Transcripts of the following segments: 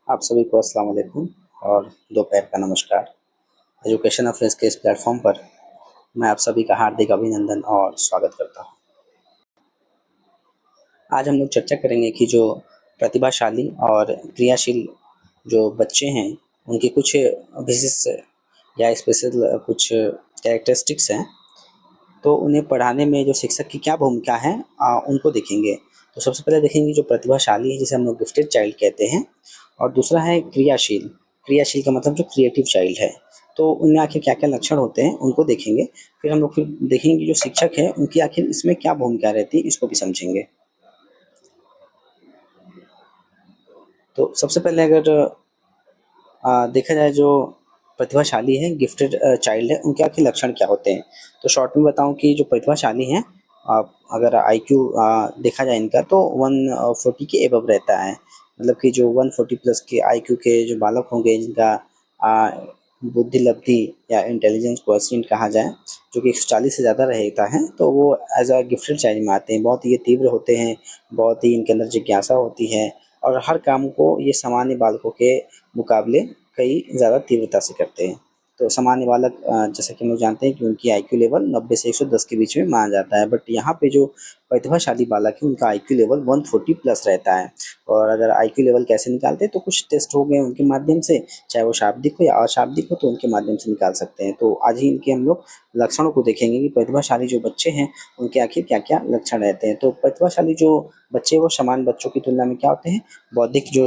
आप सभी को अस्सलाम वालेकुम और दोपहर का नमस्कार। एजुकेशन अफेयर्स के इस प्लेटफॉर्म पर मैं आप सभी का हार्दिक अभिनंदन और स्वागत करता हूँ। आज हम लोग चर्चा करेंगे कि जो प्रतिभाशाली और क्रियाशील जो बच्चे हैं, उनके कुछ विशेष या स्पेशल कुछ कैरेक्टरिस्टिक्स हैं, तो उन्हें पढ़ाने में जो शिक्षक की क्या भूमिका है उनको देखेंगे। तो सबसे पहले देखेंगे जो प्रतिभाशाली है, जिसे हम लोग गिफ्टेड चाइल्ड कहते हैं, और दूसरा है क्रियाशील। क्रियाशील का मतलब जो क्रिएटिव चाइल्ड है, तो उनमें आखिर क्या-क्या लक्षण होते हैं उनको देखेंगे। फिर हम लोग देखेंगे कि जो शिक्षक है उनकी आखिर इसमें क्या भूमिका रहती है, इसको भी समझेंगे। तो सबसे पहले अगर देखा जाए जो प्रतिभाशाली है, गिफ्टेड चाइल्ड है, उनके आखिर लक्षण क्या होते हैं। तो शॉर्ट में बताऊं कि जो प्रतिभाशाली हैं, अगर आईक्यू देखा जाए इनका, तो 140 के एबव रहता है। मतलब कि जो 140 प्लस के आईक्यू के जो बालक होंगे, जिनका बुद्धि लब्धि या इंटेलिजेंस क्वोशिएंट कहा जाए, जो कि 140 से ज़्यादा रहता है, तो वो एज अ गिफ्टेड चाइल्ड में आते हैं। बहुत ही ये तीव्र होते हैं, बहुत ही इनके अंदर जिज्ञासा होती है, और हर काम को ये सामान्य बालकों के मुकाबले कई ज़्यादा तीव्रता से करते हैं। तो सामान्य बालक, जैसा कि हम लोग जानते हैं कि उनकी आईक्यू लेवल 90 से 110 के बीच में माना जाता है, बट यहाँ पे जो प्रतिभाशाली बालक है, उनका आईक्यू लेवल 140 प्लस रहता है। और अगर आईक्यू लेवल कैसे निकालते हैं, तो कुछ टेस्ट हो गए उनके माध्यम से, चाहे वो शाब्दिक हो या अशाब्दिक हो, तो उनके माध्यम से निकाल सकते हैं। तो आज ही इनके हम लोग लक्षणों को देखेंगे कि प्रतिभाशाली जो बच्चे हैं, उनके आखिर क्या-क्या लक्षण रहते हैं। तो प्रतिभाशाली जो बच्चे, वो सामान्य बच्चों की तुलना में क्या होते हैं, बौद्धिक जो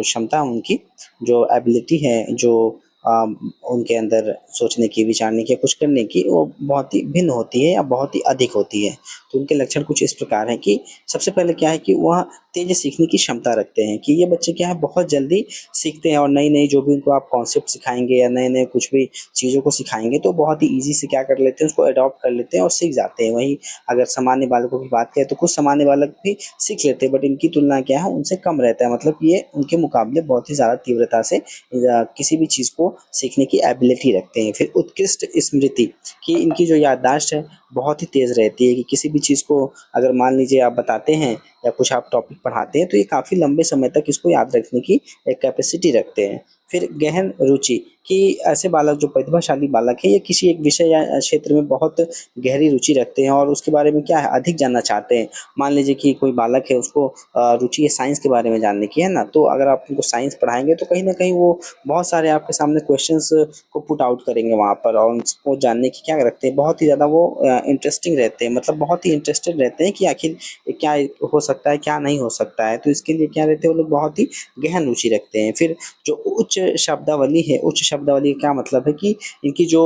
क्षमता है उनकी, जो एबिलिटी है, जो उनके अंदर सोचने की, विचारने की, कुछ करने की, वो बहुत ही भिन्न होती है या बहुत ही अधिक होती है। तो उनके लक्षण कुछ इस प्रकार हैं कि सबसे पहले क्या है कि वह तेज़ सीखने की क्षमता रखते हैं, कि ये बच्चे क्या है, बहुत जल्दी सीखते हैं, और नई-नई जो भी उनको आप कॉन्सेप्ट सिखाएँगे या नए-नए कुछ भी चीज़ों को सिखाएँगे, तो बहुत ही ईज़ी से क्या कर लेते हैं, उसको अडॉप्ट कर लेते हैं और सीख जाते हैं। वहीं अगर सामान्य बालकों की बात करें, तो कुछ सामान्य बालक भी सीख लेते हैं, बट इनकी तुलना क्या है, उनसे कम रहता है। मतलब ये उनके मुकाबले बहुत ही ज़्यादा तीव्रता से किसी भी चीज़ को सीखने की एबिलिटी रखते हैं। फिर उत्कृष्ट स्मृति, कि इनकी जो याददाश्त है, बहुत ही तेज़ रहती है, कि किसी भी चीज़ को अगर मान लीजिए आप बताते हैं या कुछ आप टॉपिक पढ़ाते हैं, तो ये काफ़ी लंबे समय तक इसको याद रखने की एक कैपेसिटी रखते हैं। फिर गहन रुचि, कि ऐसे बालक जो प्रतिभाशाली बालक है, ये किसी एक विषय या क्षेत्र में बहुत गहरी रुचि रखते हैं, और उसके बारे में क्या है, अधिक जानना चाहते हैं। मान लीजिए कि कोई बालक है, उसको रुचि है साइंस के बारे में जानने की, है ना, तो अगर आप उनको साइंस पढ़ाएंगे, तो कहीं ना कहीं वो बहुत सारे आपके सामने क्वेश्चंस को पुट आउट करेंगे वहाँ पर, और उसको जानने की क्या रखते हैं, बहुत ही ज़्यादा वो इंटरेस्टिंग रहते हैं, मतलब बहुत ही इंटरेस्टेड रहते हैं कि आखिर ये क्या हो सकता है, क्या नहीं हो सकता है। तो इसके लिए क्या रहते हैं, वो लोग बहुत ही गहन रुचि रखते हैं। फिर जो उच्च शब्दावली है, उच्च शब्दावली का क्या मतलब है, कि इनकी जो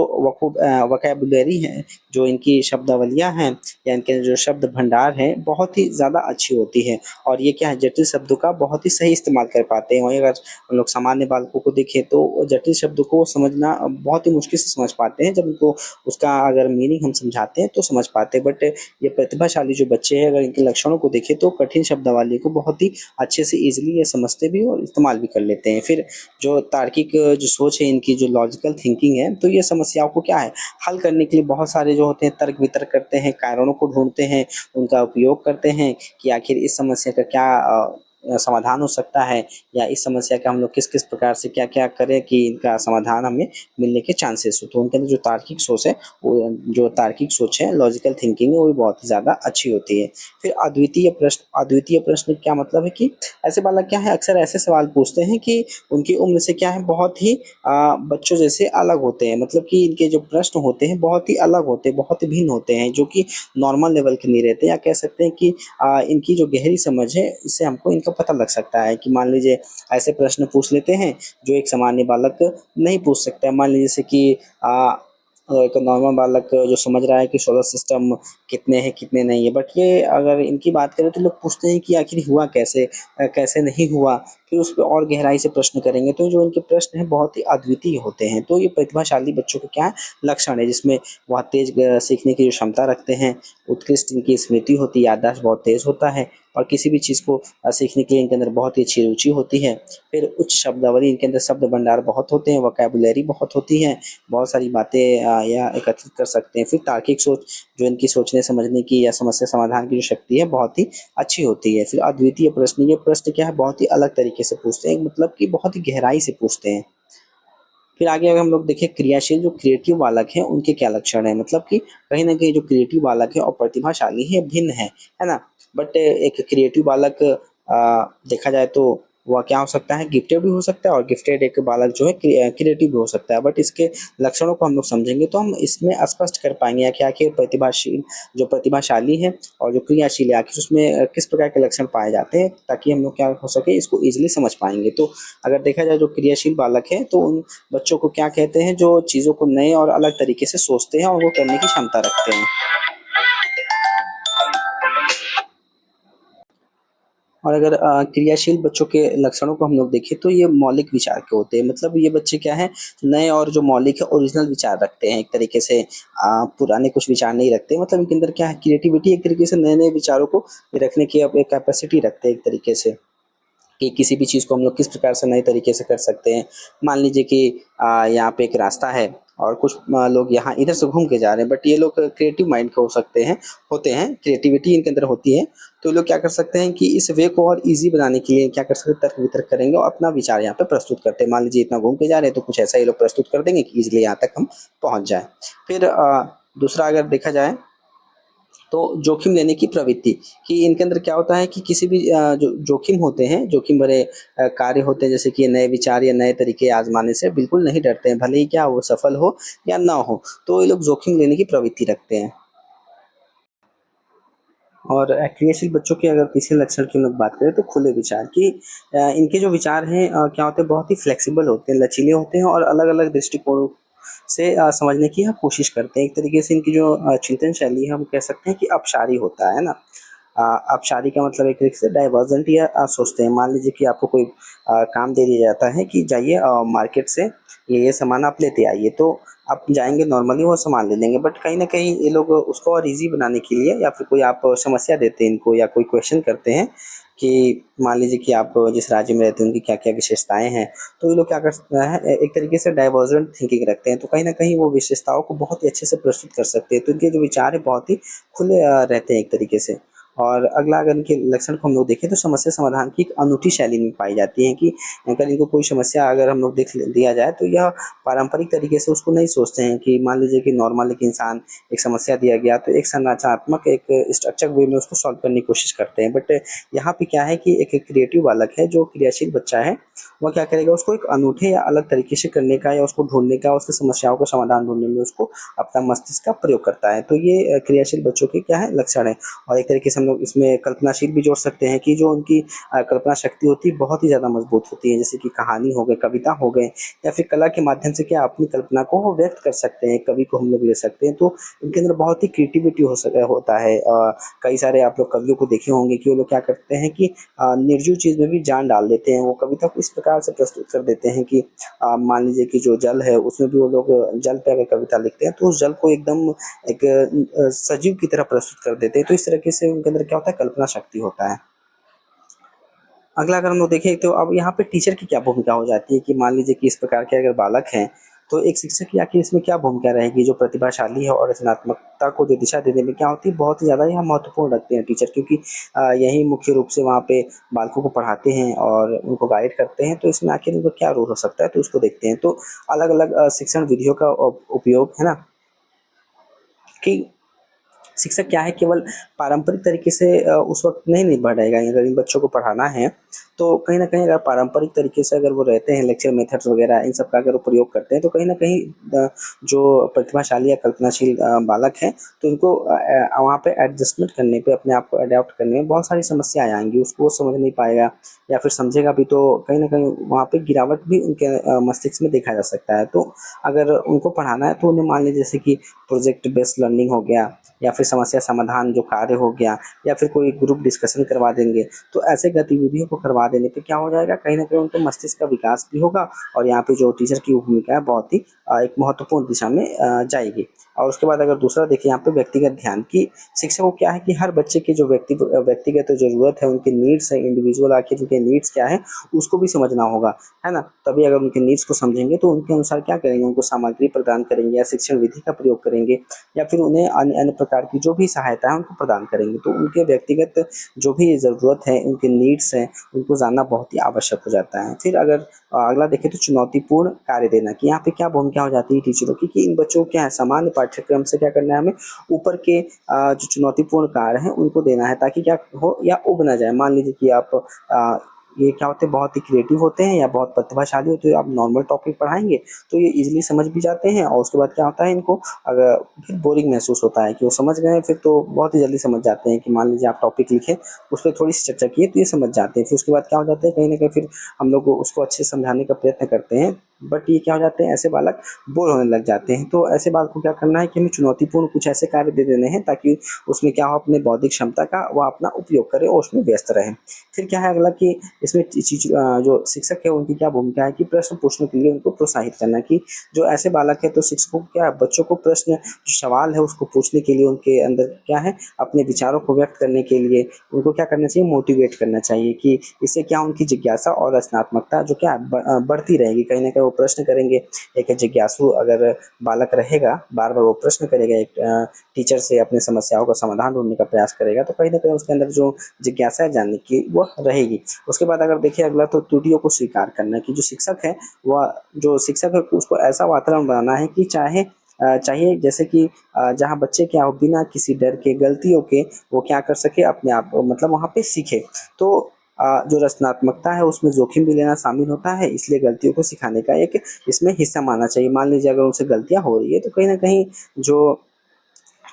वोकैबुलरी है, जो इनकी शब्दावलियाँ हैं, या इनके जो शब्द भंडार है, बहुत ही ज़्यादा अच्छी होती है, और ये क्या है, जटिल शब्दों का बहुत ही सही इस्तेमाल कर पाते हैं। वहीं अगर हम लोग सामान्य बालकों को देखें, तो जटिल शब्दों को समझना बहुत ही मुश्किल से समझ पाते हैं। जब उनको उसका अगर मीनिंग हम समझाते हैं, तो समझ पाते हैं, बट ये प्रतिभाशाली जो बच्चे हैं, अगर इनके लक्षणों को देखें, तो कठिन शब्दावली को बहुत ही अच्छे से ईज़िली ये समझते भी और इस्तेमाल भी कर लेते हैं। फिर जो तार्किक जो सोच है इनकी, जो लॉजिकल थिंकिंग है, तो ये समस्याओं को क्या है, हल करने के लिए बहुत सारे जो होते हैं तर्क वितर्क करते हैं, कारणों को ढूँढते हैं, उनका उपयोग करते हैं, कि आखिर इस समस्या का क्या समाधान हो सकता है, या इस समस्या का हम लोग किस-किस प्रकार से क्या-क्या करें कि इनका समाधान हमें मिलने के चांसेस हो। तो उनके अंदर जो तार्किक सोच है, वो जो तार्किक सोच है, लॉजिकल थिंकिंग है, वो भी बहुत ही ज़्यादा अच्छी होती है। फिर अद्वितीय प्रश्न क्या मतलब है, कि ऐसे बालक क्या है, अक्सर ऐसे सवाल पूछते हैं कि उनकी उम्र से क्या है, बहुत ही बच्चों जैसे अलग होते हैं। मतलब कि इनके जो प्रश्न होते हैं, बहुत ही अलग होते हैं, बहुत ही भिन्न होते हैं, जो कि नॉर्मल लेवल के नहीं रहते, या कह सकते हैं कि इनकी जो गहरी समझ है, इससे हमको इनका पता लग सकता है। कि मान लीजिए ऐसे प्रश्न पूछ लेते हैं, जो एक सामान्य बालक नहीं पूछ सकता है। मान लीजिए जैसे कि एक नॉर्मल बालक जो समझ रहा है कि सोलर सिस्टम कितने हैं, कितने नहीं है, बट ये अगर इनकी बात करें, तो लोग पूछते हैं कि आखिर हुआ कैसे, कैसे नहीं हुआ, फिर उस पे और गहराई से प्रश्न करेंगे, तो जो इनके प्रश्न हैं, बहुत ही अद्वितीय होते हैं। तो ये प्रतिभाशाली बच्चों का क्या है, लक्षण है, जिसमें वह तेज सीखने की जो क्षमता रखते हैं, उत्कृष्ट इनकी स्मृति होती है, याददाश्त बहुत तेज होता है, और किसी भी चीज़ को सीखने के लिए इनके अंदर बहुत ही अच्छी रुचि होती है। फिर उच्च शब्दावली, इनके अंदर शब्द भंडार बहुत होते हैं, वोकैबुलरी बहुत होती है, बहुत सारी बातें यह एकत्रित कर सकते हैं। फिर तार्किक सोच, जो इनकी सोचने समझने की या समस्या समाधान की जो शक्ति है, बहुत ही अच्छी होती है। फिर अद्वितीय प्रश्न, ये प्रश्न क्या है, बहुत ही अलग तरीके तरीके से पूछते हैं, मतलब कि बहुत ही गहराई से पूछते हैं। फिर आगे अगर हम लोग देखें क्रियाशील जो क्रिएटिव बालक हैं उनके क्या लक्षण हैं, मतलब कि कहीं न कहीं जो क्रिएटिव बालक है और प्रतिभाशाली है भिन्न है ना? बट एक क्रिएटिव बालक देखा जाए तो वह क्या हो सकता है, गिफ्टेड भी हो सकता है और गिफ्टेड एक बालक जो है क्रिएटिव भी हो सकता है। बट इसके लक्षणों को हम लोग समझेंगे तो हम इसमें स्पष्ट कर पाएँगे कि आखिर प्रतिभाशील जो प्रतिभाशाली है और जो क्रियाशील है आखिर उसमें किस प्रकार के लक्षण पाए जाते हैं, ताकि हम लोग क्या हो सके इसको ईज़िली समझ पाएँगे। तो अगर देखा जाए जो क्रियाशील बालक है तो उन बच्चों को क्या कहते हैं, जो चीज़ों को नए और अलग तरीके से सोचते हैं और वो करने की क्षमता रखते हैं। और अगर क्रियाशील बच्चों के लक्षणों को हम लोग देखें तो ये मौलिक विचार के होते हैं, मतलब ये बच्चे क्या है, नए और जो मौलिक है ओरिजिनल विचार रखते हैं एक तरीके से, पुराने कुछ विचार नहीं रखते, मतलब इनके अंदर क्या है क्रिएटिविटी, एक तरीके से नए नए विचारों को रखने की अब एक कैपेसिटी रखते हैं एक तरीके से, कि किसी भी चीज़ को हम लोग किस प्रकार से नए तरीके से कर सकते हैं। मान लीजिए कि यहाँ पे एक रास्ता है और कुछ लोग यहाँ इधर से घूम के जा रहे हैं, बट ये लोग क्रिएटिव माइंड के हो सकते हैं, होते हैं, क्रिएटिविटी इनके अंदर होती है। तो ये लोग क्या कर सकते हैं कि इस वे को और ईज़ी बनाने के लिए क्या कर सकते हैं, तर्क-वितर्क करेंगे और अपना विचार यहाँ पे प्रस्तुत करते हैं। मान लीजिए इतना घूम के जा रहे हैं तो कुछ ऐसा ये लोग प्रस्तुत कर देंगे कि ईज़िली यहाँ तक हम पहुँच जाएँ। फिर दूसरा अगर देखा जाए तो जोखिम लेने की प्रवृत्ति, कि इनके अंदर क्या होता है कि किसी भी जो जोखिम होते हैं, जोखिम भरे कार्य होते हैं, जैसे कि नए विचार या नए तरीके आजमाने से बिल्कुल नहीं डरते हैं, भले ही क्या वो सफल हो या ना हो, तो ये लोग जोखिम लेने की प्रवृत्ति रखते हैं। और क्रियाशील बच्चों के अगर तीसरे लक्षण की हम लोग बात करें तो खुले विचार, कि इनके जो विचार हैं क्या होते हैं, बहुत ही फ्लेक्सिबल होते हैं, लचीले होते हैं और अलग-अलग दृष्टिकोणों से समझने की कोशिश करते हैं। एक तरीके से इनकी जो चिंतन शैली है, हम कह सकते हैं कि अपशारी होता है ना? अपशारी का मतलब एक तरीके से डाइवर्जेंट या सोचते हैं। मान लीजिए कि आपको कोई काम दे दिया जाता है कि जाइए मार्केट से ये सामान आप लेते आइए, तो आप जाएँगे नॉर्मली वो सामान ले लेंगे, बट कहीं न कहीं ये लोग उसको और ईज़ी बनाने के लिए या फिर कोई आप समस्या देते हैं इनको या कोई क्वेश्चन करते हैं कि मान लीजिए कि आप जिस राज्य में रहते हैं उनकी क्या-क्या विशेषताएँ हैं, तो ये लोग क्या कर सकते हैं, एक तरीके से डाइवर्जेंट थिंकिंग रखते हैं, तो कहीं न कहीं वो विशेषताओं को बहुत ही अच्छे से प्रस्तुत कर सकते हैं। तो इनके जो विचार हैं बहुत ही खुले रहते हैं एक तरीके से। और अगला अगर इनके लक्षण को हम लोग देखें तो समस्या समाधान की एक अनूठी शैली में पाई जाती है, कि अगर इनको कोई समस्या अगर हम लोग देख दिया जाए तो यह पारंपरिक तरीके से उसको नहीं सोचते हैं, कि मान लीजिए कि नॉर्मल एक इंसान, एक समस्या दिया गया तो एक संरचनात्मक एक स्ट्रक्चर वे में उसको सॉल्व करने की कोशिश करते हैं। बट यहाँ पे क्या है कि एक क्रिएटिव बालक है, जो क्रियाशील बच्चा है, वह क्या करेगा, उसको एक अनूठे या अलग तरीके से करने का या उसको ढूँढने का, उसकी समस्याओं का समाधान ढूँढने में उसको अपना मस्तिष्क का प्रयोग करता है। तो ये क्रियाशील बच्चों के क्या है लक्षण है। और एक तरीके से हम लोग इसमें कल्पनाशील भी जोड़ सकते हैं, कि जो उनकी कल्पना शक्ति होती है बहुत ही ज़्यादा मजबूत होती है, जैसे कि कहानी हो गई, कविता हो गए, या फिर कला के माध्यम से क्या अपनी कल्पना को वो व्यक्त कर सकते हैं, कवि को हम लोग ले सकते हैं। तो इनके अंदर बहुत ही क्रिएटिविटी होता है। कई सारे आप लोग कवियों को देखे होंगे कि वो लोग क्या करते हैं कि निर्जीव चीज़ में भी जान डाल देते हैं। वो कविता को इस प्रकार से प्रस्तुत कर देते हैं कि मान लीजिए कि जो जल है उसमें भी वो लोग जल पे अगर कविता लिखते हैं तो उस जल को एकदम एक सजीव की तरह प्रस्तुत कर देते हैं। तो इस तरीके से उनके अंदर क्या होता है, कल्पना शक्ति होता है। अगला अगर हम लोग देखें तो अब यहाँ पे टीचर की क्या भूमिका हो जाती है, कि मान लीजिए कि इस प्रकार के अगर बालक हैं, तो एक शिक्षक की आखिर इसमें क्या भूमिका रहेगी, जो प्रतिभाशाली है और रचनात्मकता को जो दिशा देने में क्या होती है, बहुत ही ज़्यादा यहाँ महत्वपूर्ण रखते हैं टीचर, क्योंकि यही मुख्य रूप से वहाँ पे बालकों को पढ़ाते हैं और उनको गाइड करते हैं। तो इसमें आखिर उनका क्या रोल हो सकता है, तो उसको देखते हैं। तो अलग-अलग शिक्षण विधियों का उपयोग है ना, कि शिक्षक क्या है, केवल पारंपरिक तरीके से उस वक़्त नहीं निभा रहेगा। अगर इन बच्चों को पढ़ाना है, तो कहीं न कहीं अगर पारंपरिक तरीके से अगर वो रहते हैं, लेक्चर मेथड्स वगैरह इन सब का अगर वो प्रयोग करते हैं, तो कहीं न कहीं जो प्रतिभाशाली या कल्पनाशील बालक हैं, तो उनको वहाँ पे एडजस्टमेंट करने पे, अपने आप को अडॉप्ट करने में बहुत सारी समस्याएँ आएँगी। उसको वो समझ नहीं पाएगा, या फिर समझेगा भी तो कहीं न कहीं वहाँ पे गिरावट भी उनके मस्तिष्क में देखा जा सकता है। तो अगर उनको पढ़ाना है तो उन्हें मान लीजिए जैसे कि प्रोजेक्ट बेस्ड लर्निंग हो गया, या फिर समस्या समाधान जो कार्य हो गया, या फिर कोई ग्रुप डिस्कशन करवा देंगे। तो ऐसे गतिविधियों को करवा देने पे क्या हो जाएगा, कहीं न कहीं उनके मस्तिष्क का विकास भी होगा और यहाँ पे जो टीचर की भूमिका है बहुत ही एक महत्वपूर्ण दिशा में जाएगी। और उसके बाद अगर दूसरा देखिए यहाँ पे व्यक्तिगत ध्यान, कि शिक्षक को क्या है कि हर बच्चे की जो व्यक्तिगत ज़रूरत है, उनकी नीड्स है, इंडिविजुअल आखिर उनके नीड्स क्या है, उसको भी समझना होगा, है ना? तभी अगर उनके नीड्स को समझेंगे तो उनके अनुसार क्या करेंगे, उनको सामग्री प्रदान करेंगे या शिक्षण विधि का प्रयोग करेंगे, या फिर उन्हें अन्य अन्य प्रकार की जो भी सहायता है उनको प्रदान करेंगे। तो उनके व्यक्तिगत जो भी ज़रूरत है, उनके नीड्स हैं, उनको जानना बहुत ही आवश्यक हो जाता है। फिर अगर अगला देखें तो चुनौतीपूर्ण कार्य देना, कि यहाँ पे क्या भूमिका हो जाती है टीचरों की, कि इन बच्चों को क्या है, सामान्य पाठ्यक्रम से क्या करना है हमें, ऊपर के जो चुनौतीपूर्ण कार्य हैं उनको देना है, ताकि क्या हो या उब ना जाए। मान लीजिए कि आप ये क्या होते हैं, बहुत ही क्रिएटिव होते हैं या बहुत प्रतिभाशाली होते हैं, आप नॉर्मल टॉपिक पढ़ाएँगे तो ये ईज़िली समझ भी जाते हैं, और उसके बाद क्या होता है, इनको अगर फिर बोरिंग महसूस होता है कि वो समझ गए हैं, फिर तो बहुत ही जल्दी समझ जाते हैं। कि मान लीजिए आप टॉपिक लिखे, उस पे थोड़ी-सी चर्चा किए तो ये समझ जाते हैं। फिर उसके बाद क्या हो जाता है, कहीं न कहीं फिर हम लोग उसको अच्छे से समझाने का प्रयत्न करते हैं, बट ये क्या हो जाते हैं, ऐसे बालक बोर होने लग जाते हैं। तो ऐसे बालक को क्या करना है कि हमें चुनौतीपूर्ण कुछ ऐसे कार्य दे देने हैं, ताकि उसमें क्या हो, अपने बौद्धिक क्षमता का वह अपना उपयोग करे और उसमें व्यस्त रहे। फिर क्या है अगला, कि इसमें जो शिक्षक है उनकी क्या भूमिका है, कि प्रश्न पूछने के लिए उनको प्रोत्साहित करना। कि जो ऐसे बालक है, तो शिक्षकों को क्या है, बच्चों को प्रश्न, जो सवाल है उसको पूछने के लिए, उनके अंदर क्या है, अपने विचारों को व्यक्त करने के लिए उनको क्या करना चाहिए, मोटिवेट करना चाहिए। कि इससे क्या उनकी जिज्ञासा और रचनात्मकता जो क्या है, बढ़ती रहेगी। कहीं न कहीं वो प्रश्न करेंगे, एक जिज्ञासु अगर बालक रहेगा, बार-बार वो प्रश्न करेगा, एक टीचर से अपनी समस्याओं का समाधान ढूँढने का प्रयास करेगा, तो कहीं न कहीं उसके अंदर जो जिज्ञासा है जानने की, वह रहेगी। उसके बाद अगर देखिए अगला, तो त्रुटियों को स्वीकार करना, कि जो शिक्षक है, वह जो शिक्षक है उसको ऐसा वातावरण बनाना है कि चाहिए जैसे कि जहाँ बच्चे क्या हो, बिना किसी डर के, गलतियों के, वो क्या कर सके, अपने आप मतलब वहाँ पे सीखे। तो जो रचनात्मकता है उसमें जोखिम भी लेना शामिल होता है, इसलिए गलतियों को सिखाने का एक इसमें हिस्सा मानना चाहिए। मान लीजिए अगर उनसे गलतियाँ हो रही है, तो कहीं न कहीं जो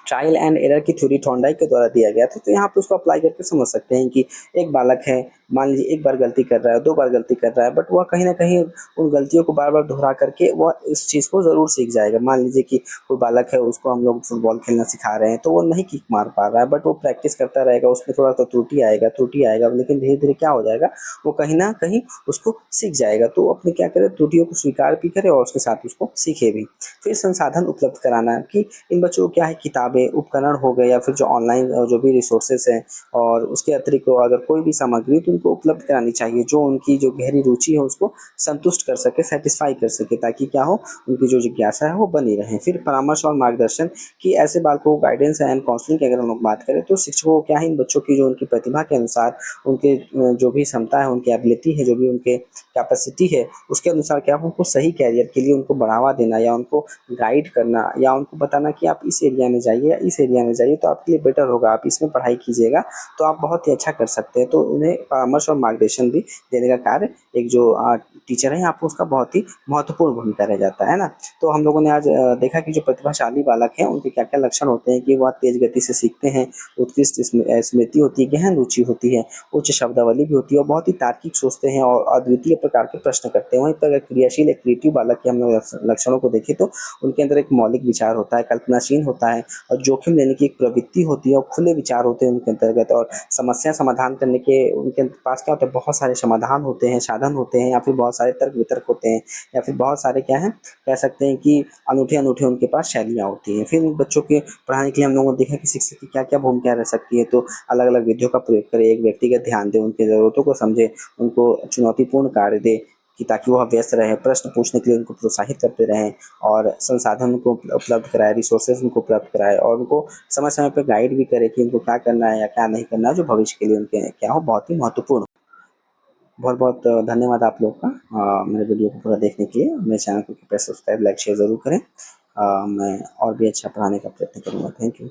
ट्रायल एंड एरर की थ्योरी थॉर्नडाइक के द्वारा दिया गया था, तो यहाँ पे उसको अप्लाई करके समझ सकते हैं कि एक बालक है, मान लीजिए एक बार गलती कर रहा है, 2 बार गलती कर रहा है, बट वह कहीं न कहीं उन गलतियों को बार-बार दोहरा करके वह इस चीज़ को ज़रूर सीख जाएगा। मान लीजिए कि कोई बालक है, उसको हम लोग फुटबॉल खेलना सिखा रहे हैं, तो वो नहीं किक मार पा रहा है, बट वो प्रैक्टिस करता रहेगा, उसमें थोड़ा-सा त्रुटि आएगा, लेकिन धीरे-धीरे क्या हो जाएगा, वो कहीं न कहीं उसको सीख जाएगा। तो वो अपने क्या करे, त्रुटियों को स्वीकार भी करे और उसके साथ उसको सीखे भी। फिर संसाधन उपलब्ध कराना, कि इन बच्चों को क्या है, किताबें, उपकरण हो गए, या फिर जो ऑनलाइन जो भी रिसोर्सेज़ हैं, और उसके अतिरिक्त अगर कोई भी सामग्री, तो उनको उपलब्ध करानी चाहिए, जो उनकी जो गहरी रुचि है उसको संतुष्ट कर सके, सैटिस्फाई कर सके, ताकि क्या हो, उनकी जो जिज्ञासा है वो बनी रहे। फिर परामर्श और मार्गदर्शन, कि ऐसे बालकों को गाइडेंस एंड काउंसलिंग की अगर हम लोग बात करें, तो शिक्षकों को क्या है, इन बच्चों की जो उनकी प्रतिभा के अनुसार, उनके जो भी क्षमता है, उनकी एबिलिटी है, जो भी उनके कैपेसिटी है, उसके अनुसार क्या हो, उनको सही करियर के लिए उनको बढ़ावा देना, या उनको गाइड करना, या उनको बताना कि आप इस एरिया में जाइए या इस एरिया में जाइए, तो आपके लिए बेटर होगा, आप इसमें पढ़ाई कीजिएगा तो आप बहुत ही अच्छा कर सकते हैं। तो उन्हें परामर्श और मार्गदर्शन भी देने का कार्य एक जो टीचर है, यहाँ पे उसका बहुत ही महत्वपूर्ण भूमिका रह जाता है ना। तो हम लोगों ने आज देखा कि जो प्रतिभाशाली बालक हैं उनके क्या-क्या लक्षण होते हैं, कि वह तेज़ गति से सीखते हैं, उत्कृष्ट स्मृति होती है, गहन रुचि होती है, उच्च शब्दावली भी होती है, और बहुत ही तार्किक सोचते हैं और अद्वितीय प्रकार के प्रश्न करते हैं। वहीं पर अगर क्रियाशील एक क्रिएटिव बालक के हम लोग लक्षणों को देखें, तो उनके अंदर एक मौलिक विचार होता है, कल्पनाशील होता है, और जोखिम लेने की एक प्रवृत्ति होती है, और खुले विचार होते हैं उनके अंतर्गत, और समस्या समाधान करने के उनके पास क्या होता है, बहुत सारे समाधान होते हैं, साधन होते हैं, या फिर बहुत सारे तर्क वितर्क होते हैं, या फिर बहुत सारे क्या हैं, कह सकते हैं कि अनूठे-अनूठे उनके पास शैलियाँ होती हैं। फिर बच्चों के पढ़ाने के लिए हम लोगों ने देखा कि शिक्षक की क्या-क्या भूमिका रह सकती है, तो अलग-अलग विधियों का प्रयोग करें, एक व्यक्तिगत ध्यान दें, उनकी ज़रूरतों को समझें, उनको चुनौतीपूर्ण कार्य दें, कि ताकि वह व्यस्त रहें, प्रश्न पूछने के लिए उनको प्रोत्साहित करते रहें, और संसाधन उनको उपलब्ध कराएँ, रिसोर्सेज़ उनको उपलब्ध कराएँ, और उनको समय-समय पे गाइड भी करें कि उनको क्या करना है या क्या नहीं करना है, जो भविष्य के लिए उनके क्या हो, बहुत ही महत्वपूर्ण हो। बहुत-बहुत धन्यवाद आप लोग का मेरे वीडियो को पूरा देखने के लिए। मेरे चैनल को कृपया सब्सक्राइब, लाइक, शेयर ज़रूर करें। मैं और भी अच्छा पढ़ाने का प्रयत्न करूँगा। Thank you.